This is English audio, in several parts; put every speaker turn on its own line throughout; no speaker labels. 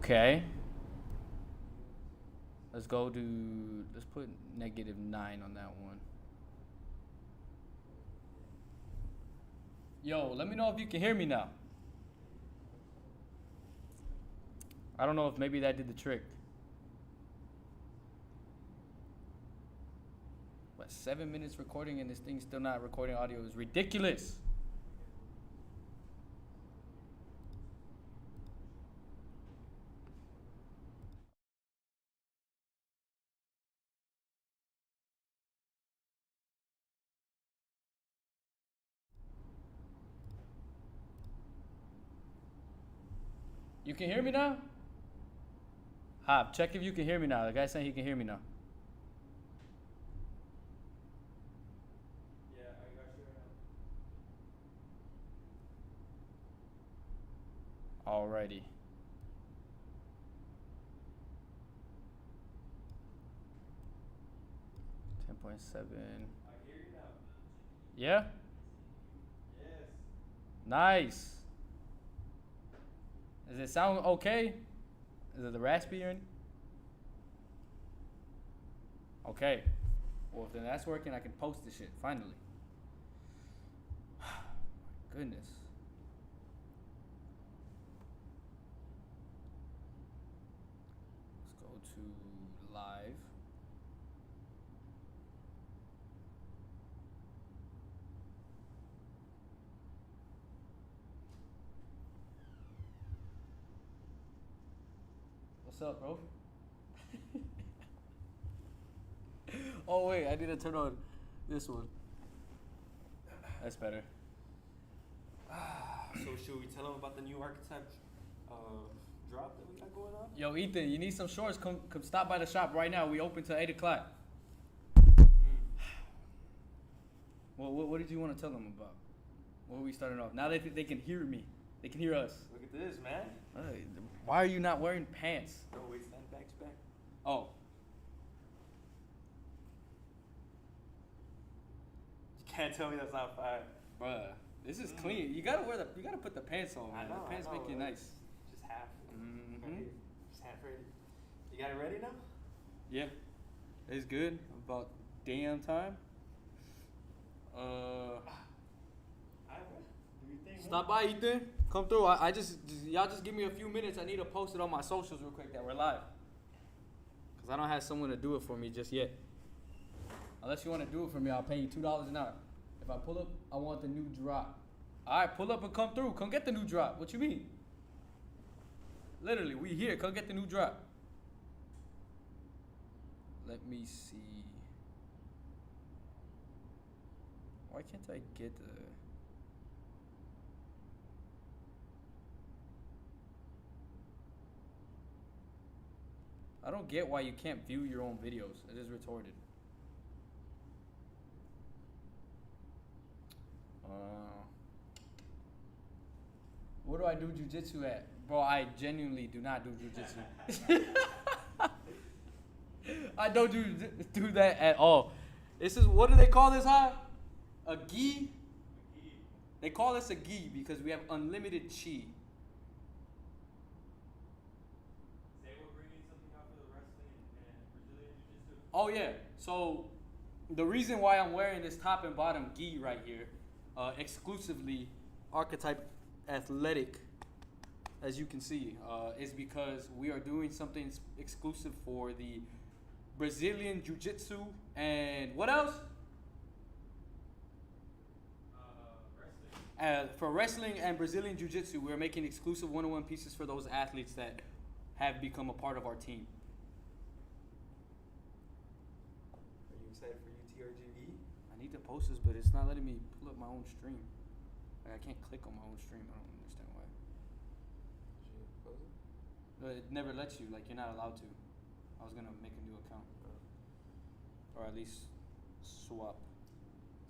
Okay. Let's go to. Let's put -9 on that one. Yo, let me know if you can hear me now. I don't know if maybe that did the trick. But 7 minutes recording and this thing's still not recording audio is ridiculous. You can hear me now? Hop, check if you can hear me now. The guy's saying he can hear me now.
Yeah, I got you right now.
Alrighty. .7.
I hear you now.
Yeah?
Yes.
Nice. Does it sound okay? Is it the raspy or anything? Okay. Well, if then that's working, I can post this shit, finally. Goodness. Let's go to live. What's up, bro? Oh wait, I need to turn on this one. That's better.
So should we tell them about the new archetype drop that we got going on?
Yo, Ethan, you need some shorts? Come stop by the shop right now. We open till 8 o'clock. Well, what did you want to tell them about? What are we starting off? Now they can hear me. They can hear us.
Look at this, man.
Why are you not wearing pants?
Oh, wait, stand back.
Oh.
You can't tell me that's not fire.
Bruh, this is clean. You gotta put the pants on, man.
I know,
The pants make you nice.
Just half.
Mm-hmm.
Right here. Just half ready. You got it ready now?
Yeah, it's good. About damn time.
Do you think?
Stop by, Ethan. Come through. Y'all just give me a few minutes. I need to post it on my socials real quick that we're live. Cause I don't have someone to do it for me just yet. Unless you want to do it for me, I'll pay you $2 an hour. If I pull up, I want the new drop. All right, pull up and come through. Come get the new drop. What you mean? Literally, we here. Come get the new drop. Let me see. Why can't I get the... I don't get why you can't view your own videos. It is retarded. Where do I do jujitsu at? Bro, I genuinely do not do jujitsu. I don't do that at all. This is, what do they call this, huh? A gi? They call this a gi because we have unlimited chi.
Say we're bringing something out for the wrestling and Brazilian Jiu-Jitsu.
Oh yeah, so the reason why I'm wearing this top and bottom gi right here, exclusively Archetype Athletic, as you can see, is because we are doing something exclusive for the Brazilian Jiu-Jitsu and what else?
Wrestling.
For wrestling and Brazilian Jiu-Jitsu, we're making exclusive one-on-one pieces for those athletes that have become a part of our team.
Are you excited for Utrgv?
I need to post this, but it's not letting me pull up my own stream. Like, I can't click on my own stream. I don't understand why.
Should you close it?
It never lets you. Like, you're not allowed to. I was gonna make a new account, or at least swap.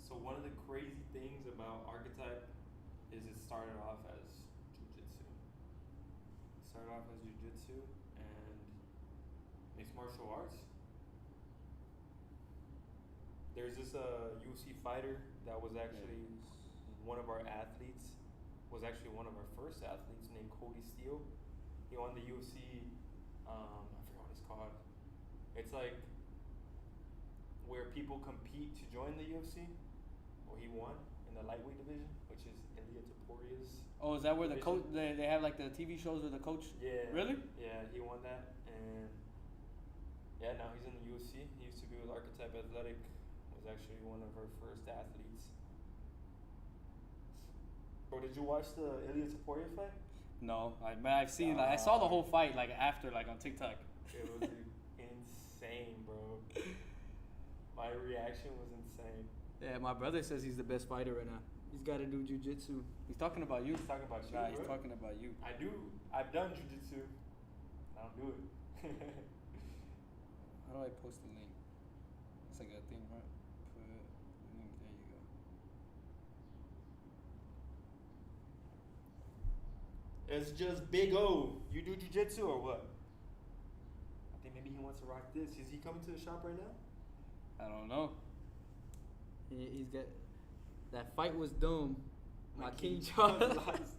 So one of the crazy things about Archetype is it started off as Jiu-Jitsu. It started off as Jiu-Jitsu and mixed martial arts. There's this UFC fighter that was actually one of our athletes, was actually one of our first athletes named Cody Steele. He won the UFC I forgot what it's called. It's like where people compete to join the UFC. Well, he won in the lightweight division, which is Ilya Toporia's.
Oh, is that where the
division.
coach? They have like the TV shows where the coach.
Yeah.
Really?
Yeah, he won that, and yeah, now he's in the UFC. He used to be with Archetype Athletic. Was actually one of our first athletes. Bro, did you watch the Ilya Topuria fight?
No, I've seen. Like, I saw the whole fight like after, like on TikTok.
It was insane, bro. My reaction was insane.
Yeah, my brother says he's the best fighter right now. He's got to do jujitsu. He's talking about you.
He's talking about you,
Nah,
bro.
he's talking about you.
I do. I've done jiu-jitsu. I don't do it.
How do I post the link? It's like a thing, right? Put link. There you go.
It's just Big O. You do jiu-jitsu or what? I think maybe he wants to rock this. Is he coming to the shop right now?
I don't know. He's got that fight was dumb. My King Charles lost.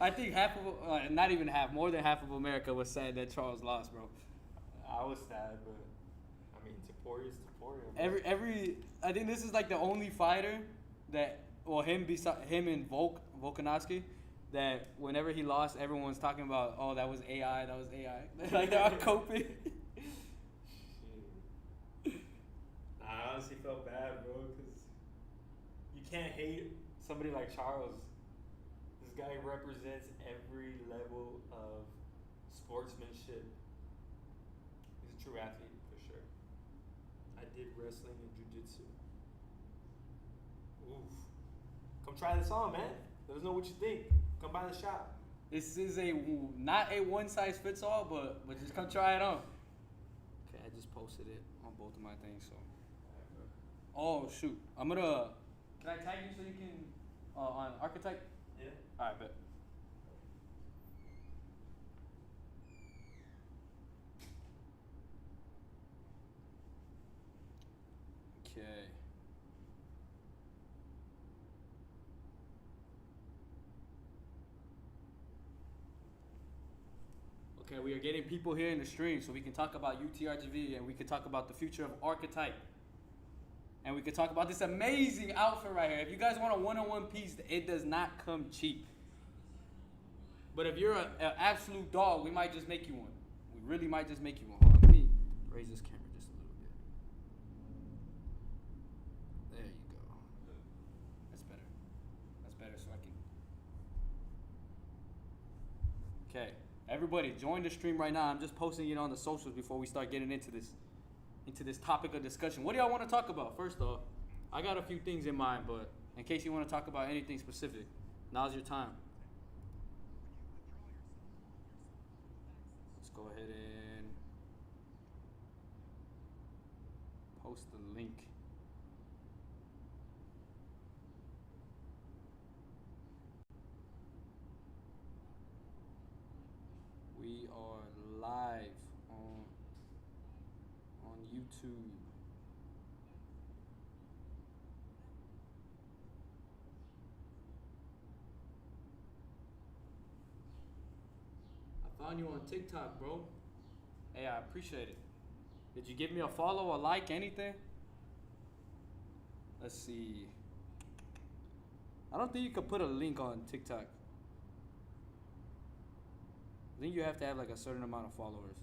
I think half of not even half, more than half of America was sad that Charles lost, bro.
I was sad, but I mean, Toporia's Topuria. Bro.
Every I think this is like the only fighter that, well, him and Volkanovski, that whenever he lost, everyone's talking about, oh, that was AI. Like they're all coping.
I honestly felt bad, bro, because you can't hate somebody like Charles. This guy represents every level of sportsmanship. He's a true athlete, for sure. I did wrestling and jiu-jitsu. Oof. Come try this on, man. Let us know what you think. Come by the shop.
This is not a one size fits all, but just come try it on. Okay, I just posted it on both of my things, so. Oh shoot, I'm gonna. Can I tag you so you can on Archetype?
Yeah.
All right, bet. Okay. Okay, we are getting people here in the stream so we can talk about Utrgv and we can talk about the future of Archetype. And we could talk about this amazing outfit right here. If you guys want a one-on-one piece, it does not come cheap. But if you're an absolute dog, we might just make you one. We really might just make you one. Hold on, let me raise this camera just a little bit. There you go. That's better. That's better so I can... Okay, everybody, join the stream right now. I'm just posting it on the socials before we start getting into this topic of discussion. What do y'all want to talk about? First off, I got a few things in mind, but in case you want to talk about anything specific, now's your time. Let's go ahead and post the link. We are live on YouTube. I found you on TikTok, bro. Hey, I appreciate it. Did you give me a follow, a like, anything? Let's see. I don't think you could put a link on TikTok. I think you have to have like a certain amount of followers.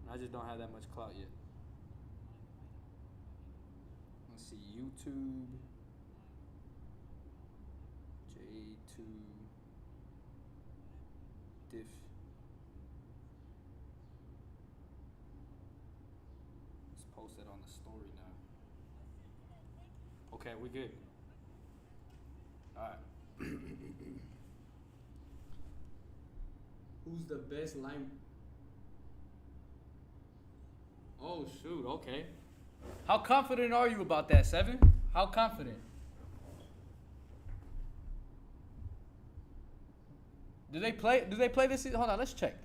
And I just don't have that much clout yet. Let's see, YouTube. J2 diff. Let's post it on the story now. Okay, we're good. Alright. Who's the best line? Oh shoot, okay. How confident are you about that, Seven? How confident? Do they play this season? Hold on, let's check.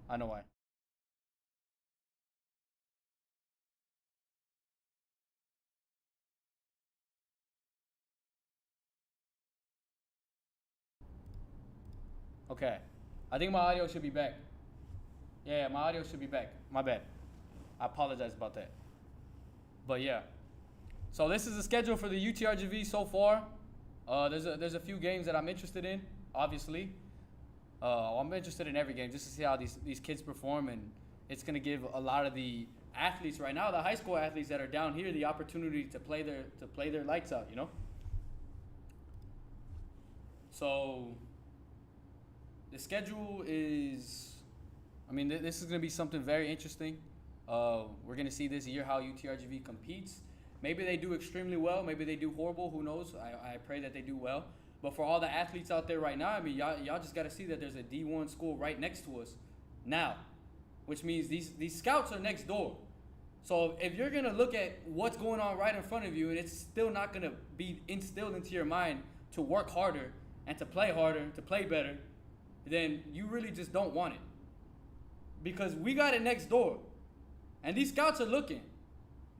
I know why. Okay. I think my audio should be back. Yeah, my audio should be back. My bad. I apologize about that. But yeah. So this is the schedule for the UTRGV so far. There's a few games that I'm interested in, obviously. I'm interested in every game just to see how these kids perform, and it's gonna give a lot of the athletes right now, the high school athletes that are down here, the opportunity to play their lights out, you know. So the schedule is, I mean, this is gonna be something very interesting. We're gonna see this year how UTRGV competes. Maybe they do extremely well. Maybe they do horrible. Who knows? I pray that they do well. But for all the athletes out there right now, I mean, y'all just got to see that there's a D1 school right next to us now, which means these scouts are next door. So if you're going to look at what's going on right in front of you and it's still not going to be instilled into your mind to work harder and to play harder, to play better, then you really just don't want it. Because we got it next door. And these scouts are looking.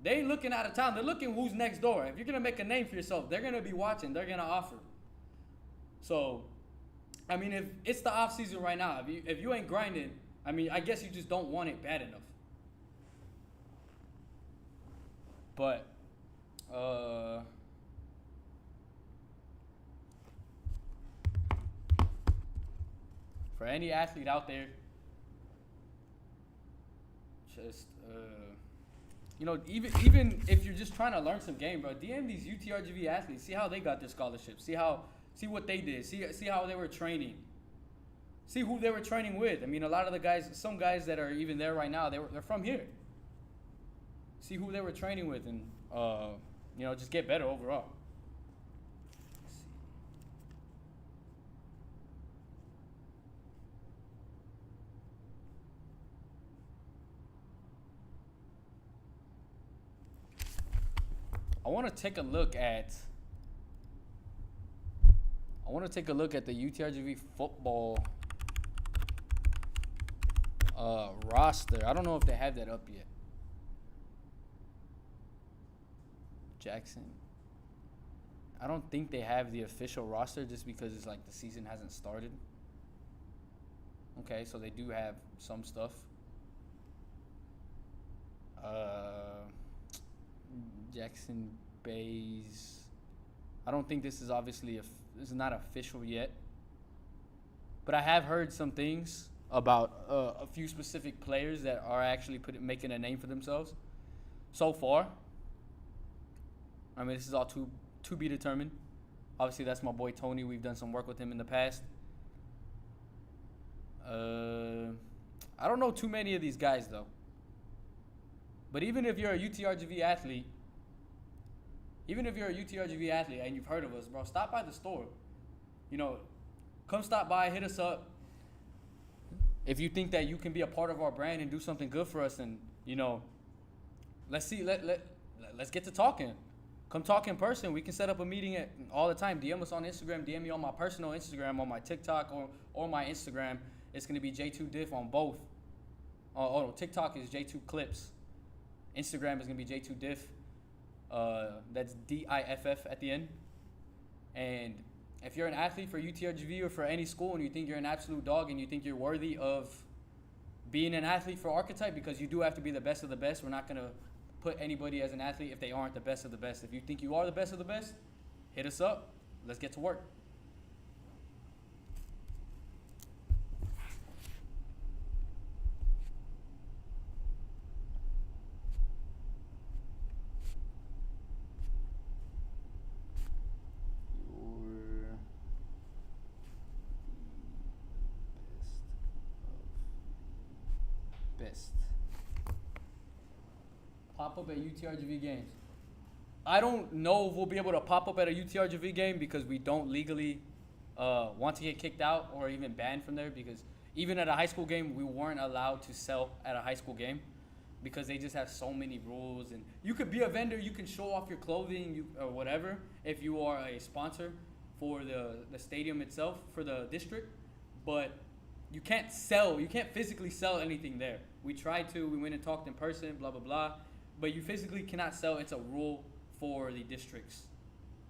They ain't looking out of town. They're looking who's next door. If you're going to make a name for yourself, they're going to be watching. They're going to offer. So, I mean, if it's the off season right now, if you ain't grinding, I mean, I guess you just don't want it bad enough. But, for any athlete out there, just, you know, even if you're just trying to learn some game, bro, DM these UTRGV athletes. See how they got their scholarships. See what they did. See how they were training. See who they were training with. I mean, a lot of the guys, some guys that are even there right now, they're from here. See who they were training with, and you know, just get better overall. Let's see. I want to take a look at the UTRGV football roster. I don't know if they have that up yet. Jackson. I don't think they have the official roster just because it's like the season hasn't started. Okay, so they do have some stuff. Jackson Bays. I don't think this is obviously this is not official yet, but I have heard some things about a few specific players that are actually making a name for themselves. So far, I mean, this is all to be determined. Obviously, that's my boy Tony. We've done some work with him in the past. I don't know too many of these guys though. But even if you're a UTRGV athlete, and you've heard of us, bro, stop by the store. You know, come stop by, hit us up. If you think that you can be a part of our brand and do something good for us, and you know, let's get to talking. Come talk in person. We can set up a meeting all the time. DM us on Instagram. DM me on my personal Instagram, on my TikTok, or my Instagram. It's gonna be J2Diff on both. TikTok is J2 Clips. Instagram is gonna be J2Diff. That's DIFF at the end. And if you're an athlete for UTRGV or for any school and you think you're an absolute dog and you think you're worthy of being an athlete for Archetype, because you do have to be the best of the best. We're not gonna put anybody as an athlete if they aren't the best of the best. If you think you are the best of the best, hit us up. Let's get to work. Best. Pop up at UTRGV games. I don't know if we'll be able to pop up at a UTRGV game because we don't legally want to get kicked out or even banned from there, because even at a high school game, we weren't allowed to sell at a high school game because they just have so many rules. And you could be a vendor, you can show off your clothing or whatever if you are a sponsor for the stadium itself, for the district, but you can't sell, you can't physically sell anything there. We tried to, we went and talked in person, blah, blah, blah. But you physically cannot sell. It's a rule for the districts.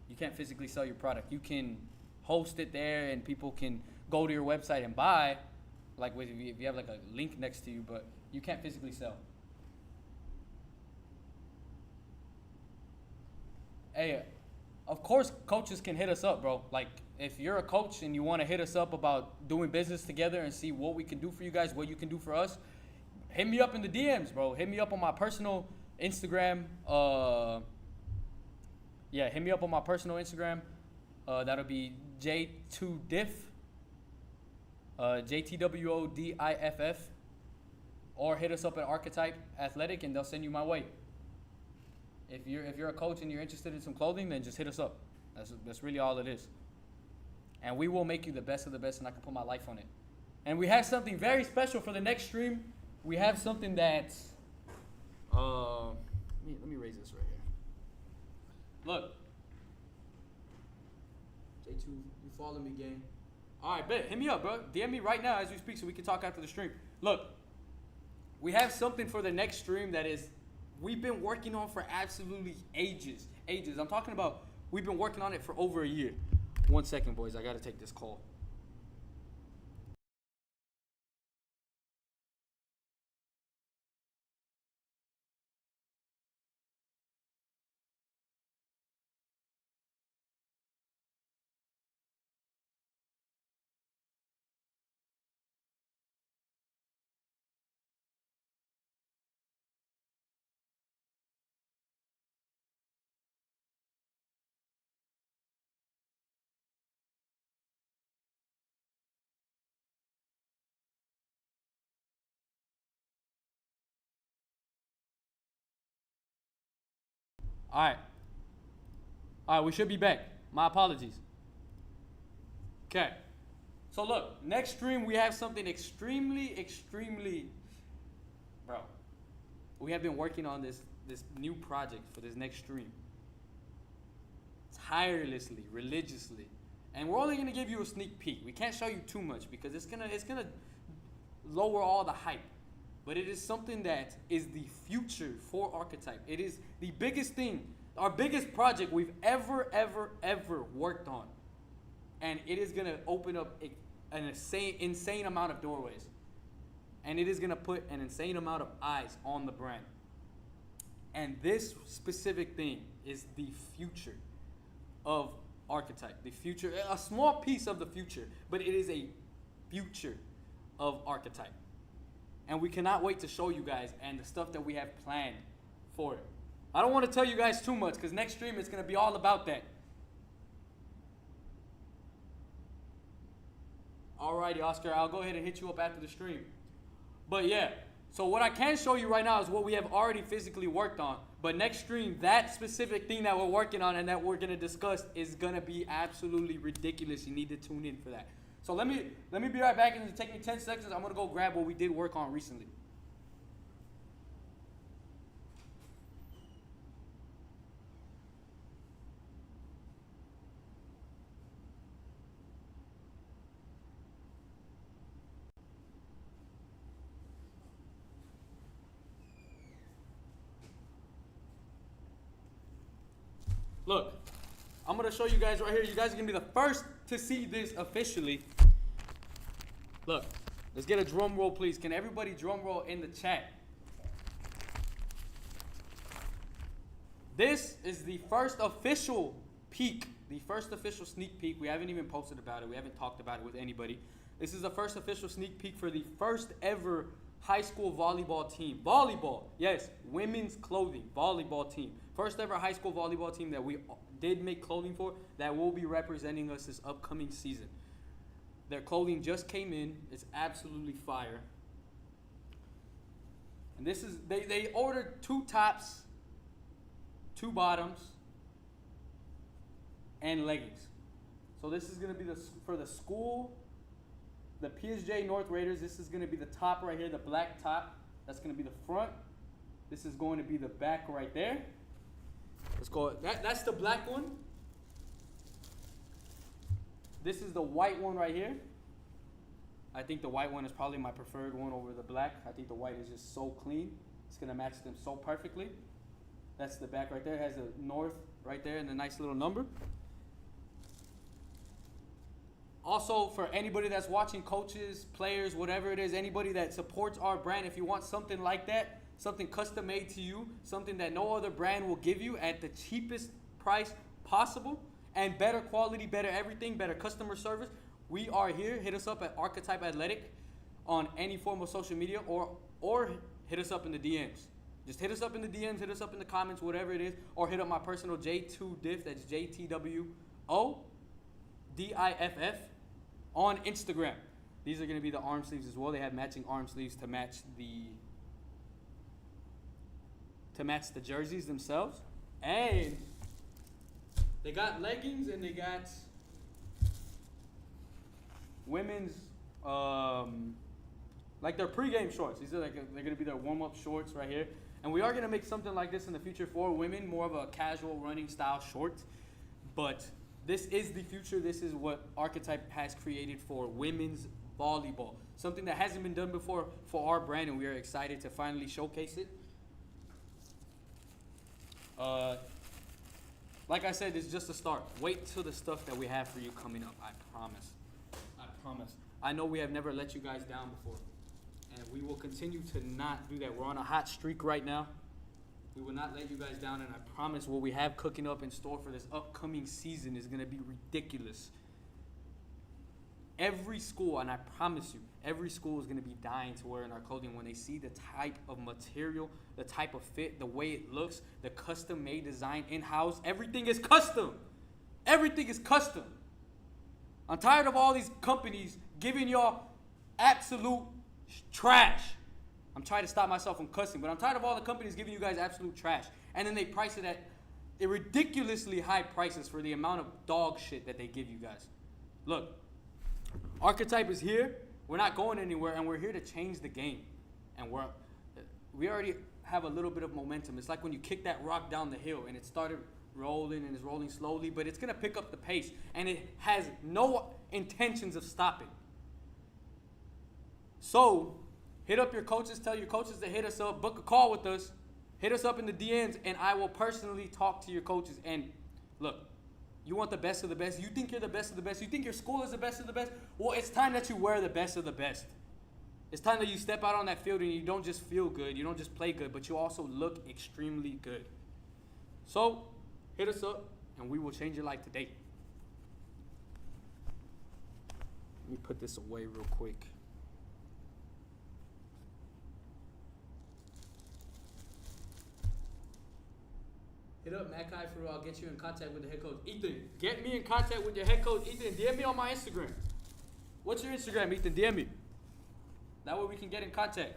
You can't physically sell your product. You can host it there and people can go to your website and buy, like if you have like a link next to you, but you can't physically sell. Hey, of course coaches can hit us up, bro. Like if you're a coach and you want to hit us up about doing business together and see what we can do for you guys, what you can do for us, hit me up in the DMs, bro. Hit me up on my personal Instagram. Hit me up on my personal Instagram. That'll be J2Diff, JTWODIFF, or hit us up at Archetype Athletic and they'll send you my way. If you're a coach and you're interested in some clothing, then just hit us up. That's really all it is. And we will make you the best of the best, and I can put my life on it. And we have something very special for the next stream. We have something that let me raise this right here. Look. J2, you follow me, gang. Alright, bet. Hit me up, bro. DM me right now as we speak so we can talk after the stream. Look. We have something for the next stream that is we've been working on for absolutely ages. I'm talking about we've been working on it for over a year. 1 second, boys. I got to take this call. Alright, we should be back. My apologies. Okay. So look, next stream we have something extremely, bro. We have been working on this new project for this next stream. Tirelessly, religiously. And we're only gonna give you a sneak peek. We can't show you too much because it's gonna lower all the hype. But it is something that is the future for Archetype. It is the biggest thing, our biggest project we've ever worked on. And it is going to open up an insane amount of doorways. And it is going to put an insane amount of eyes on the brand. And this specific thing is the future of Archetype. The future, a small piece of the future, but it is a future of Archetype. And we cannot wait to show you guys and the stuff that we have planned for it. I don't want to tell you guys too much because next stream it's going to be all about that. Alrighty, Oscar, I'll go ahead and hit you up after the stream. But yeah, so what I can show you right now is what we have already physically worked on. But next stream, that specific thing that we're working on and that we're going to discuss is going to be absolutely ridiculous. You need to tune in for that. So let me be right back, and it'll take me 10 seconds. I'm going to go grab what we did work on recently. Look, I'm going to show you guys right here. You guys are going to be the first to see this officially. Look, let's get a drum roll, please. Can everybody drum roll in the chat? This is the first official peek, the first official sneak peek. We haven't even posted about it. We haven't talked about it with anybody. This is the first official sneak peek for the first ever high school volleyball team. Volleyball, yes, women's clothing, volleyball team. First ever high school volleyball team that we did make clothing for that will be representing us this upcoming season. Their clothing just came in. It's absolutely fire. And this is, they ordered 2 tops, 2 bottoms, and leggings. So this is going to be for the school, the PSJ North Raiders. This is going to be the top right here, the black top. That's going to be the front. This is going to be the back right there. Let's go. That's the black one. This is the white one right here. I think the white one is probably my preferred one over the black. I think the white is just so clean. It's gonna match them so perfectly. That's the back right there. It has a north right there and a nice little number. Also, for anybody that's watching, coaches, players, whatever it is, anybody that supports our brand, if you want something like that, something custom made to you, something that no other brand will give you at the cheapest price possible, and better quality, better everything, better customer service, we are here. Hit us up at Archetype Athletic on any form of social media, or hit us up in the DMs. Just hit us up in the DMs, hit us up in the comments, whatever it is, or hit up my personal Jtwo diff, that's JTWO DIFF, on Instagram. These are going to be the arm sleeves as well. They have matching arm sleeves to match the jerseys themselves. And they got leggings and they got women's like their pregame shorts. These are they're going to be their warm-up shorts right here. And we are going to make something like this in the future for women, more of a casual running style short. But this is the future. This is what Archetype has created for women's volleyball. Something that hasn't been done before for our brand, and we are excited to finally showcase it. Like I said, it's just a start. Wait till the stuff that we have for you coming up. I promise. I promise. I know we have never let you guys down before, and we will continue to not do that. We're on a hot streak right now. We will not let you guys down, and I promise what we have cooking up in store for this upcoming season is going to be ridiculous. Every school, and I promise you, every school is going to be dying to wear in our clothing when they see the type of material, the type of fit, the way it looks, the custom-made design in-house. Everything is custom. Everything is custom. I'm tired of all these companies giving y'all absolute trash. I'm trying to stop myself from cussing, but I'm tired of all the companies giving you guys absolute trash. And then they price it at ridiculously high prices for the amount of dog shit that they give you guys. Look, Archetype is here. We're not going anywhere, and we're here to change the game. And we already have a little bit of momentum. It's like when you kick that rock down the hill, and it started rolling, and it's rolling slowly, but it's going to pick up the pace, and it has no intentions of stopping. So hit up your coaches. Tell your coaches to hit us up. Book a call with us. Hit us up in the DMs, and I will personally talk to your coaches. And look, you want the best of the best. You think you're the best of the best. You think your school is the best of the best. Well, it's time that you wear the best of the best. It's time that you step out on that field and you don't just feel good. You don't just play good, but you also look extremely good. So hit us up, and we will change your life today. Let me put this away real quick. Hit up Matt Kaifu. I'll get you in contact with the head coach. Ethan, get me in contact with your head coach. Ethan, DM me on my Instagram. What's your Instagram, Ethan? DM me. That way we can get in contact.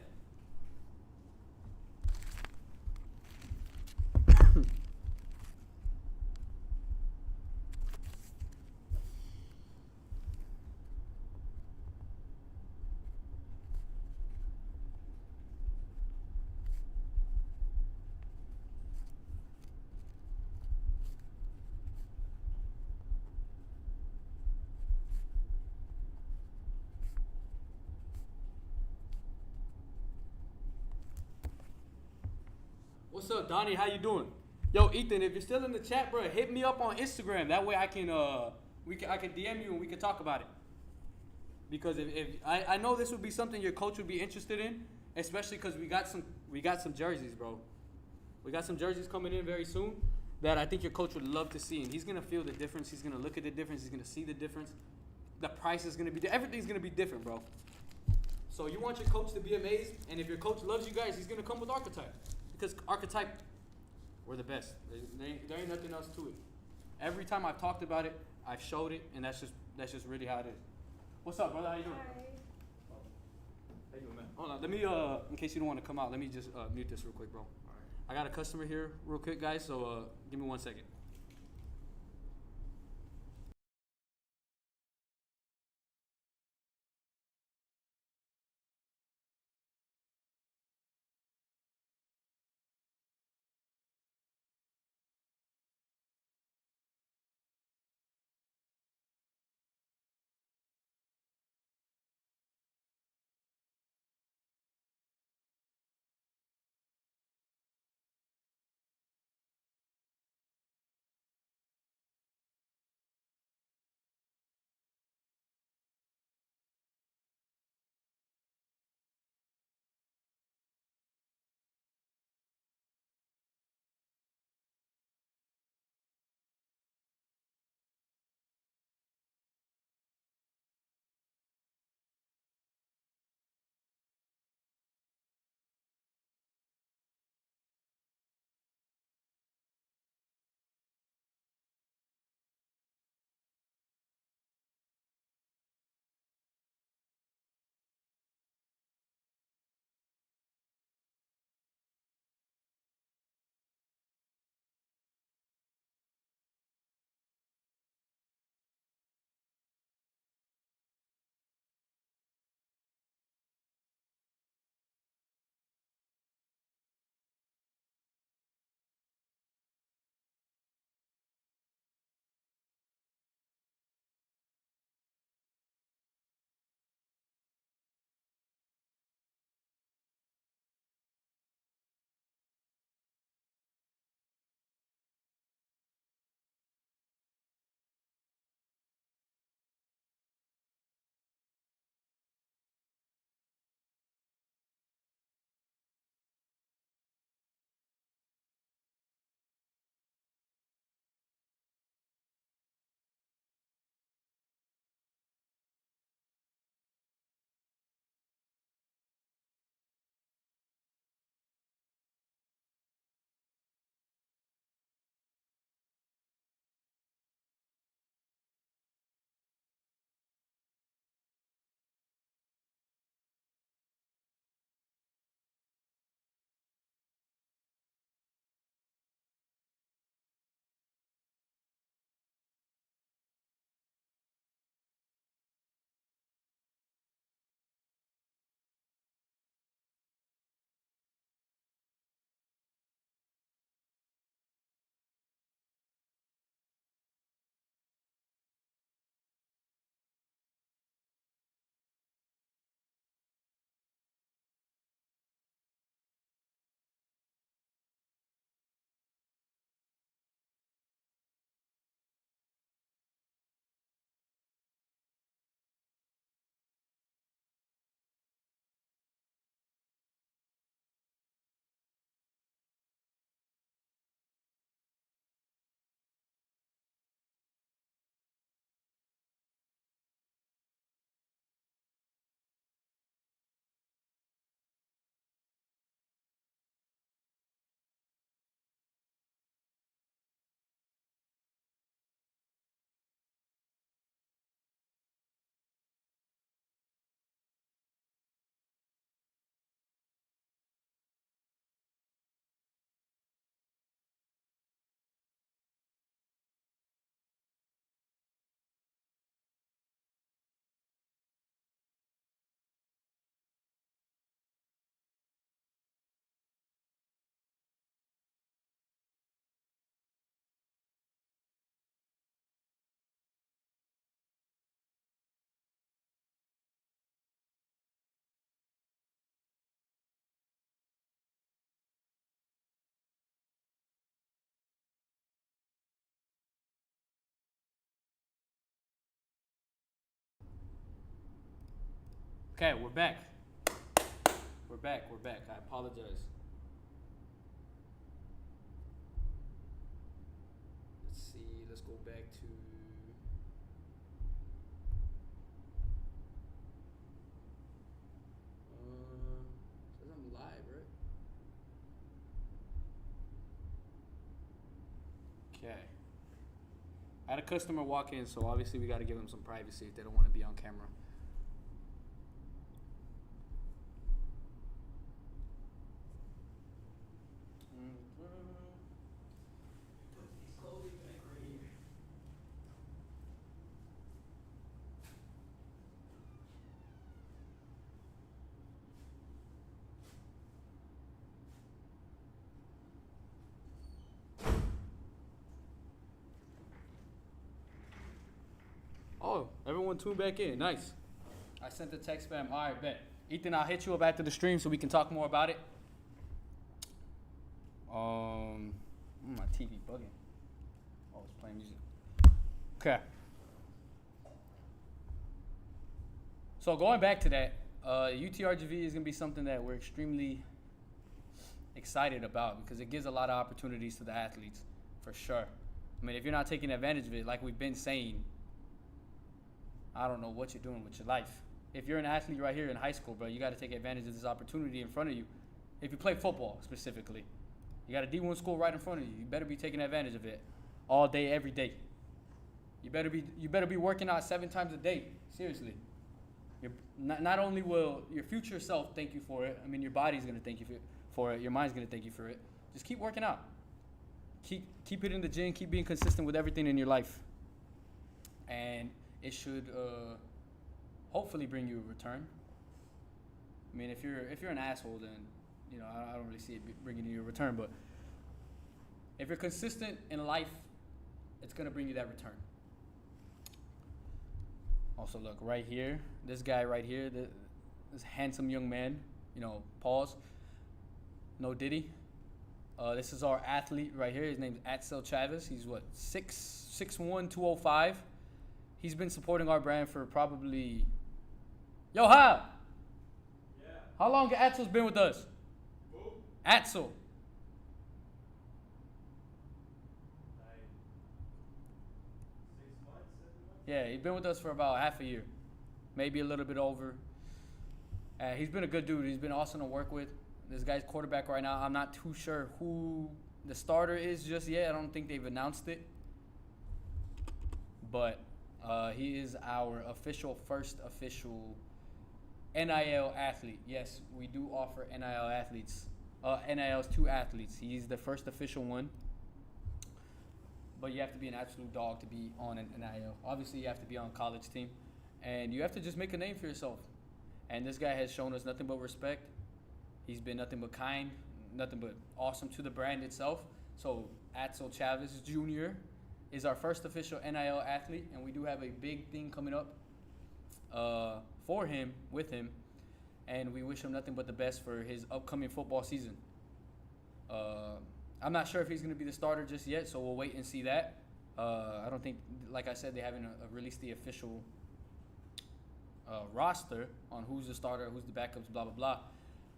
What's up, Donnie? How you doing? Yo, Ethan, if you're still in the chat, bro, hit me up on Instagram. That way I can I can DM you and we can talk about it. Because if I know this would be something your coach would be interested in, especially because we got some jerseys, bro. We got some jerseys coming in very soon that I think your coach would love to see, and he's gonna feel the difference. He's gonna look at the difference. He's gonna see the difference. The price is gonna be everything's gonna be different, bro. So you want your coach to be amazed, and if your coach loves you guys, he's gonna come with Archetype. Because Archetype, we're the best. There ain't nothing else to it. Every time I've talked about it, I've showed it, and that's just really how it is. What's up, brother? How you doing?
Hi.
How you doing, man? Hold on. Let me, in case you don't want to come out, let me just mute this real quick, bro. All right. I got a customer here real quick, guys, so give me 1 second. Okay, we're back. We're back. I apologize. Let's see. Let's go back to. Says I'm live, right? Okay. I had a customer walk in, so obviously we got to give them some privacy if they don't want to be on camera. Oh, everyone tuned back in. Nice. I sent the text spam. All right, bet. Ethan, I'll hit you up after the stream so we can talk more about it. My TV bugging. Oh, it's playing music. Okay. So going back to that, Utrgv is going to be something that we're extremely excited about because it gives a lot of opportunities to the athletes, for sure. I mean, if you're not taking advantage of it, like we've been saying, I don't know what you're doing with your life. If you're an athlete right here in high school, bro, you got to take advantage of this opportunity in front of you. If you play football specifically, you got a D1 school right in front of you. You better be taking advantage of it all day, every day. You better be working out 7 times a day. Seriously. Not only will your future self thank you for it, I mean, your body's going to thank you for it. Your mind's going to thank you for it. Just keep working out. Keep it in the gym. Keep being consistent with everything in your life. And it should hopefully bring you a return. I mean, if you're an asshole, then I don't really see it bringing you a return. But if you're consistent in life, it's gonna bring you that return. Also, look right here, this guy right here, this handsome young man. Pause. No Diddy. This is our athlete right here. His name's Utrgv. He's what 6'1", 205. He's been supporting our brand for probably... Yo, hi!
Yeah.
How long has Atzel's been with us?
Who?
Atzel.
Like 6 months, 7 months?
Yeah, he's been with us for about half a year. Maybe a little bit over. He's been a good dude. He's been awesome to work with. This guy's quarterback right now. I'm not too sure who the starter is just yet. I don't think they've announced it. But... he is our first official NIL athlete. Yes, we do offer NIL athletes. NILs to athletes. He's the first official one. But you have to be an absolute dog to be on an NIL. Obviously, you have to be on a college team. And you have to just make a name for yourself. And this guy has shown us nothing but respect. He's been nothing but kind, nothing but awesome to the brand itself. So, Utrgv Jr. is our first official NIL athlete, and we do have a big thing coming up for him, with him, and we wish him nothing but the best for his upcoming football season. I'm not sure if he's going to be the starter just yet, so we'll wait and see that. I don't think, like I said, they haven't released the official roster on who's the starter, who's the backups, blah, blah, blah.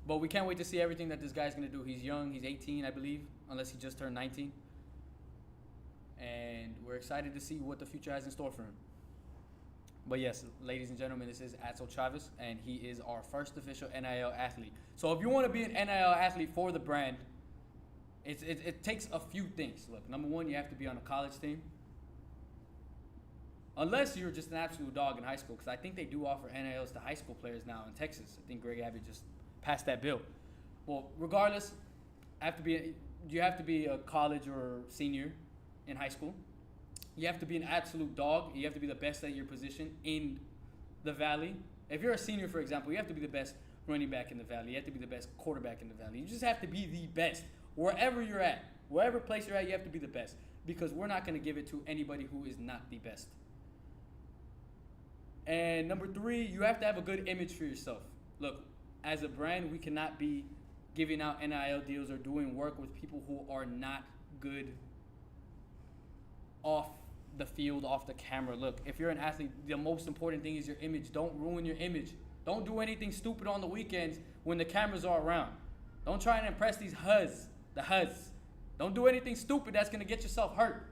But we can't wait to see everything that this guy's going to do. He's young. He's 18, I believe, unless he just turned 19. And we're excited to see what the future has in store for him. But yes, ladies and gentlemen, this is Utrgv, and he is our first official NIL athlete. So if you want to be an NIL athlete for the brand, it takes a few things. Look, number one, you have to be on a college team. Unless you're just an absolute dog in high school, because I think they do offer NILs to high school players now in Texas. I think Greg Abbott just passed that bill. Well, regardless, you have to be a college or senior in high school. You have to be an absolute dog. You have to be the best at your position in the Valley. If you're a senior, for example, you have to be the best running back in the Valley. You have to be the best quarterback in the Valley. You just have to be the best. Wherever you're at, wherever place you're at, you have to be the best. Because we're not going to give it to anybody who is not the best. And number 3, you have to have a good image for yourself. Look, as a brand, we cannot be giving out NIL deals or doing work with people who are not good off the field, off the camera. Look, if you're an athlete, the most important thing is your image. Don't ruin your image. Don't do anything stupid on the weekends when the cameras are around. Don't try and impress these the HUDs. Don't do anything stupid that's gonna get yourself hurt.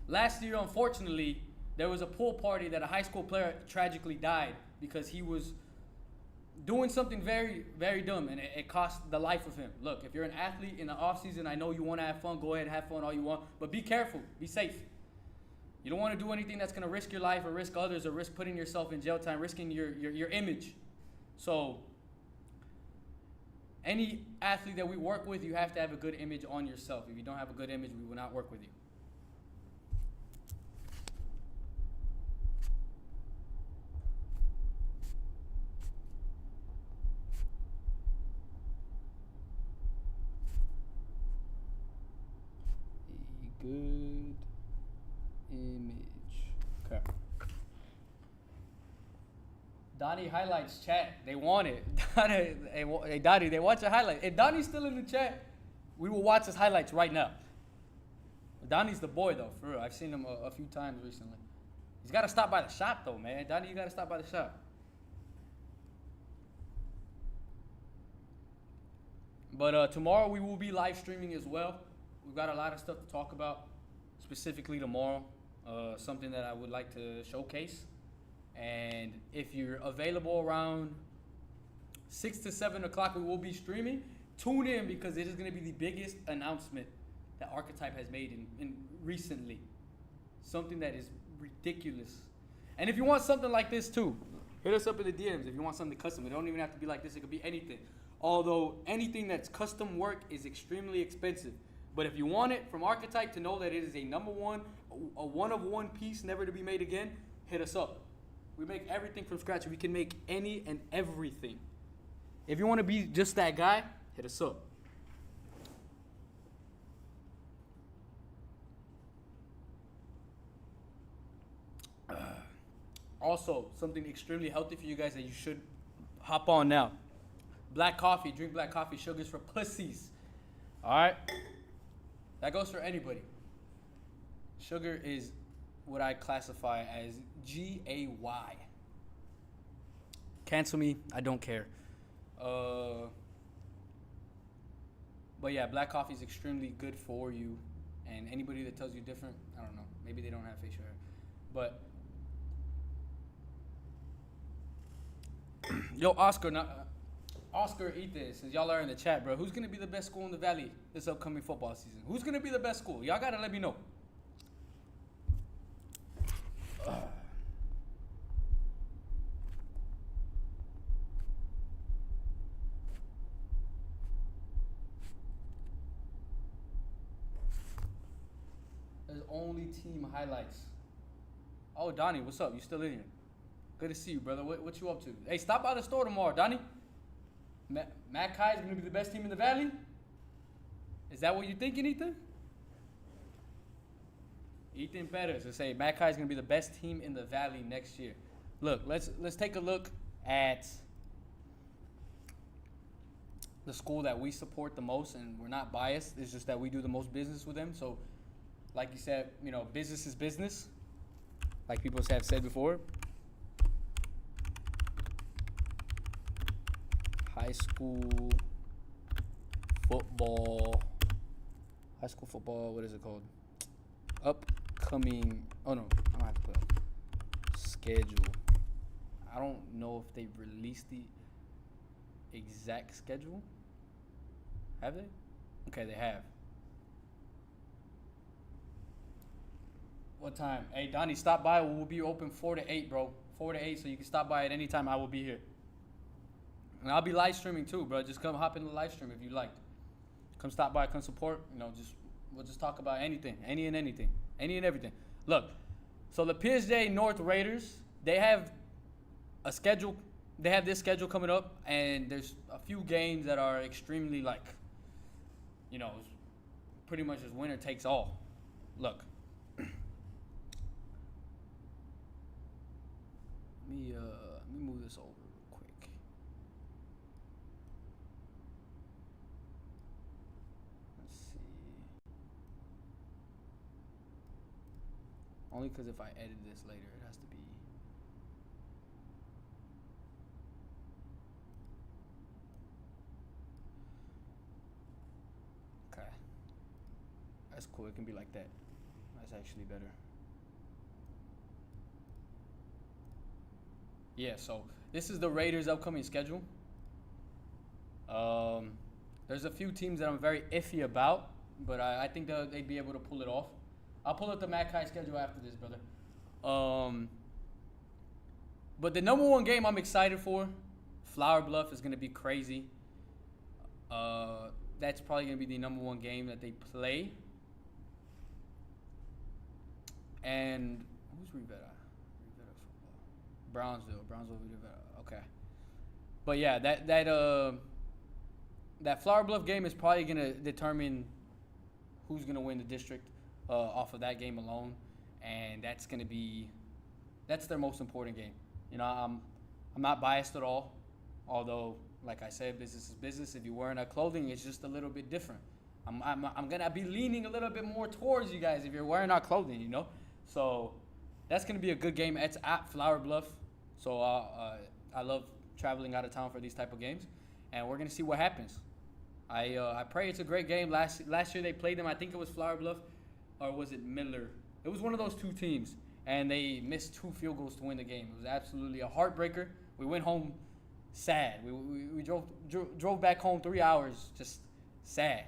Last year, unfortunately, there was a pool party that a high school player tragically died because he was doing something very, very dumb, and it cost the life of him. Look, if you're an athlete in the off season, I know you want to have fun. Go ahead and have fun all you want, but be careful, be safe. You don't want to do anything that's going to risk your life or risk others or risk putting yourself in jail time, risking your image. So any athlete that we work with, you have to have a good image on yourself. If you don't have a good image, we will not work with you. Good image. Okay. Donnie highlights chat. They want it. Hey Donnie, they want your highlight. If Donnie's still in the chat, we will watch his highlights right now. Donnie's the boy though, for real. I've seen him a few times recently. He's got to stop by the shop though, man. Donnie, you got to stop by the shop. But tomorrow we will be live streaming as well. We've got a lot of stuff to talk about, specifically tomorrow. Something that I would like to showcase. And if you're available around 6 to 7 o'clock, we will be streaming. Tune in because it is going to be the biggest announcement that Archetype has made in recently. Something that is ridiculous. And if you want something like this too, hit us up in the DMs if you want something custom. It don't even have to be like this. It could be anything. Although anything that's custom work is extremely expensive. But if you want it from Archetype to know that it is a number one, a one of one piece, never to be made again, hit us up. We make everything from scratch. We can make any and everything. If you want to be just that guy, hit us up. Also, something extremely healthy for you guys that you should hop on now. Black coffee. Drink black coffee. Sugar's for pussies. All right? That goes for anybody. Sugar is what I classify as GAY. Cancel me. I don't care. But yeah, black coffee is extremely good for you. And anybody that tells you different, I don't know. Maybe they don't have facial hair. But yo, Oscar, Ethan, since y'all are in the chat, bro, who's going to be the best school in the Valley this upcoming football season? Who's going to be the best school? Y'all got to let me know. There's only team highlights. Oh, Donnie, what's up? You still in here? Good to see you, brother. What you up to? Hey, stop by the store tomorrow, Donnie. Matt Kai is going to be the best team in the Valley? Is that what you're thinking, Ethan? Ethan Perez to say Matt Kai is going to be the best team in the Valley next year. Look, let's take a look at the school that we support the most, and we're not biased. It's just that we do the most business with them. So, like you said, you know, business is business, like people have said before. High school football, what is it called? Upcoming, oh no, I don't have to put up. Schedule. I don't know if they've released the exact schedule. Have they? Okay, they have. What time? Hey, Donnie, stop by. We'll be open 4 to 8, bro. 4 to 8, so you can stop by at any time. I will be here. And I'll be live streaming too, bro. Just come hop in the live stream if you like. Come stop by, come support. You know, we'll just talk about anything, any and everything. Look, so the PSJ North Raiders, they have a schedule. They have this schedule coming up, and there's a few games that are extremely you know, pretty much just winner takes all. Look. Let me move this over real quick. Let's see. Only because if I edit this later, it has to be. cool. It can be like that. That's actually better. Yeah, so this is the Raiders' upcoming schedule. There's a few teams that I'm very iffy about, but I think they'd be able to pull it off. I'll pull up the Mackay schedule after this, brother. But the number one game I'm excited for, Flower Bluff, is going to be crazy. That's probably going to be the number one game that they play. And who's Rivera? Rivera Football. Brownsville, Rivera. Okay. But yeah, that Flower Bluff game is probably going to determine who's going to win the district off of that game alone. And that's their most important game. You know, I'm not biased at all. Although, like I said, business is business. If you're wearing our clothing, it's just a little bit different. I'm gonna be leaning a little bit more towards you guys if you're wearing our clothing, you know. So that's gonna be a good game. It's at Flower Bluff, so I love traveling out of town for these type of games, and we're gonna see what happens. I pray it's a great game. Last year they played them. I think it was Flower Bluff, or was it Miller? It was one of those two teams, and they missed 2 field goals to win the game. It was absolutely a heartbreaker. We went home sad. We drove back home 3 hours just sad.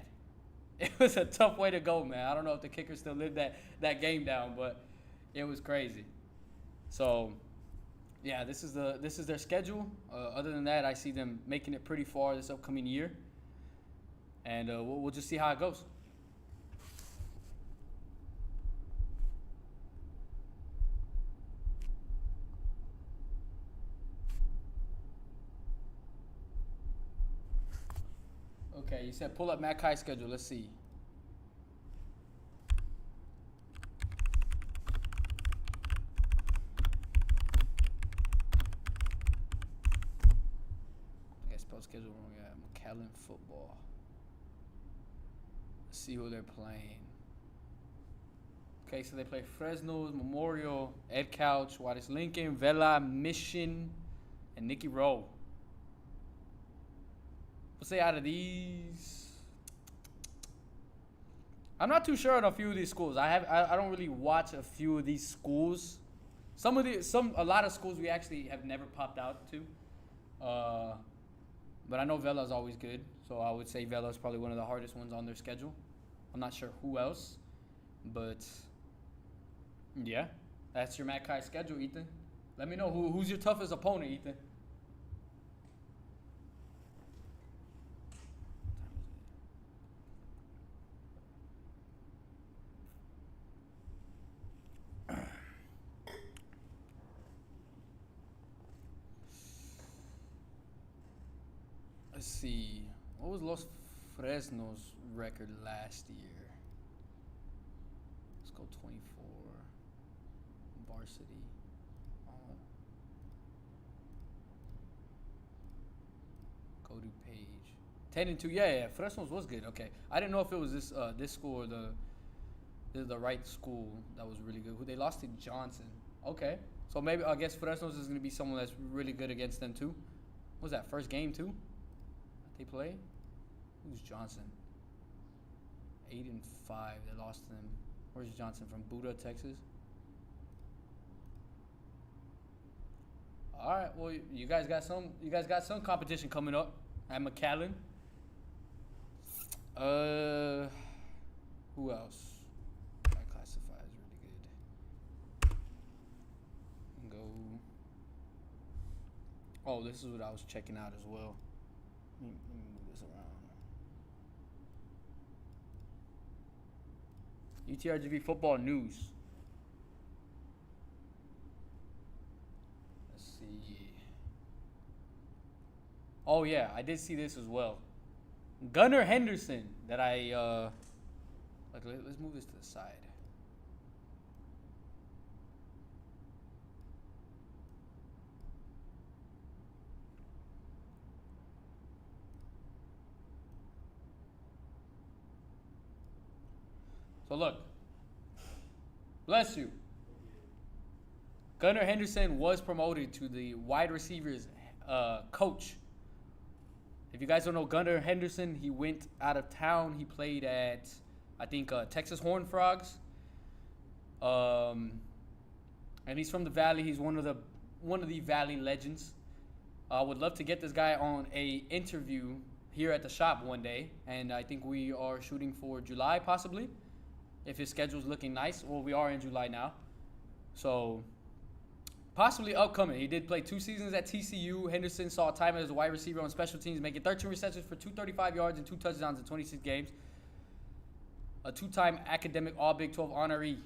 It was a tough way to go, man. I don't know if the kicker still lived that game down, but it was crazy. So, yeah, this is their schedule. Other than that, I see them making it pretty far this upcoming year, and we'll just see how it goes. Okay, you said pull up Mackay schedule. Let's see. I guess spell schedule wrong. Yeah, McAllen Football. Let's see who they're playing. Okay, so they play Fresno's, Memorial, Ed Couch, Juarez Lincoln, Vela, Mission, and Nicky Rowe. Let's say out of these, I'm not too sure on a few of these schools. I don't really watch a few of these schools. A lot of schools we actually have never popped out to. But I know Vela's always good, so I would say Vela's probably one of the hardest ones on their schedule. I'm not sure who else, but yeah, that's your Mackay schedule, Ethan. Let me know who's your toughest opponent, Ethan. Let's see. What was Los Fresno's record last year? Let's go 24. Varsity. Go to page. 10-2. Yeah. Fresno's was good. Okay. I didn't know if it was this school or the right school that was really good. Who they lost to Johnson. Okay. So maybe I guess Fresno's is gonna be someone that's really good against them too. What was that first game too? They play? Who's Johnson? 8-5. They lost to them. Where's Johnson from? Buda, Texas. All right. Well, you guys got some competition coming up at McAllen. Who else? I classify as really good. Go. Oh, this is what I was checking out as well. Let me move this around. Utrgv Football news. Let's see. Oh yeah, I did see this as well. Gunnar Henderson that let's move this to the side. So look, bless you. Gunnar Henderson was promoted to the wide receivers coach. If you guys don't know Gunnar Henderson, he went out of town. He played at I think Texas Horned Frogs. And he's from the Valley. He's one of the Valley legends. I would love to get this guy on a interview here at the shop one day, and I think we are shooting for July possibly, if his schedule's looking nice. Well, we are in July now, so possibly upcoming. He did play 2 seasons at TCU. Henderson saw time as a wide receiver on special teams, making 13 receptions for 235 yards and 2 touchdowns in 26 games. A 2-time academic All-Big 12 honoree.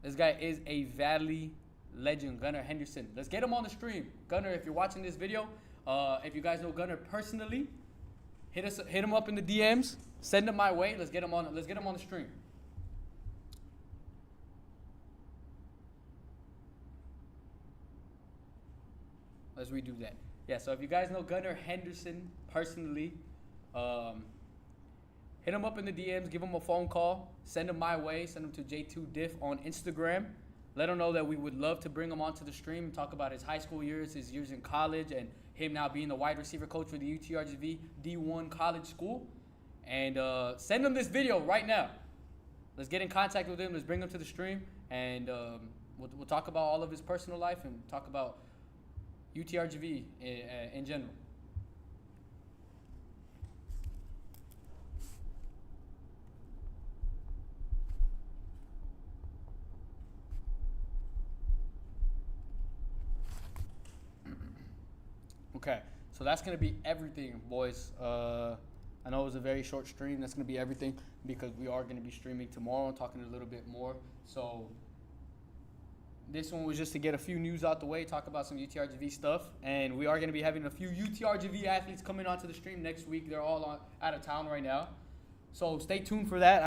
This guy is a Valley legend, Gunnar Henderson. Let's get him on the stream. Gunnar, if you're watching this video, if you guys know Gunnar personally, hit him up in the DMs. Send him my way. Let's get him on the stream. Let's redo that. Yeah, so if you guys know Gunnar Henderson personally, hit him up in the DMs, give him a phone call, send him my way, send him to Jtwo Diff on Instagram. Let him know that we would love to bring him onto the stream and talk about his high school years, his years in college, and him now being the wide receiver coach for the Utrgv D1 college school. And send him this video right now. Let's get in contact with him. Let's bring him to the stream, and we'll talk about all of his personal life and talk about Utrgv in general. Okay, so that's going to be everything, boys. I know it was a very short stream. That's going to be everything because we are going to be streaming tomorrow and talking a little bit more. So this one was just to get a few news out the way, talk about some Utrgv stuff. And we are going to be having a few Utrgv athletes coming onto the stream next week. They're all out of town right now. So stay tuned for that.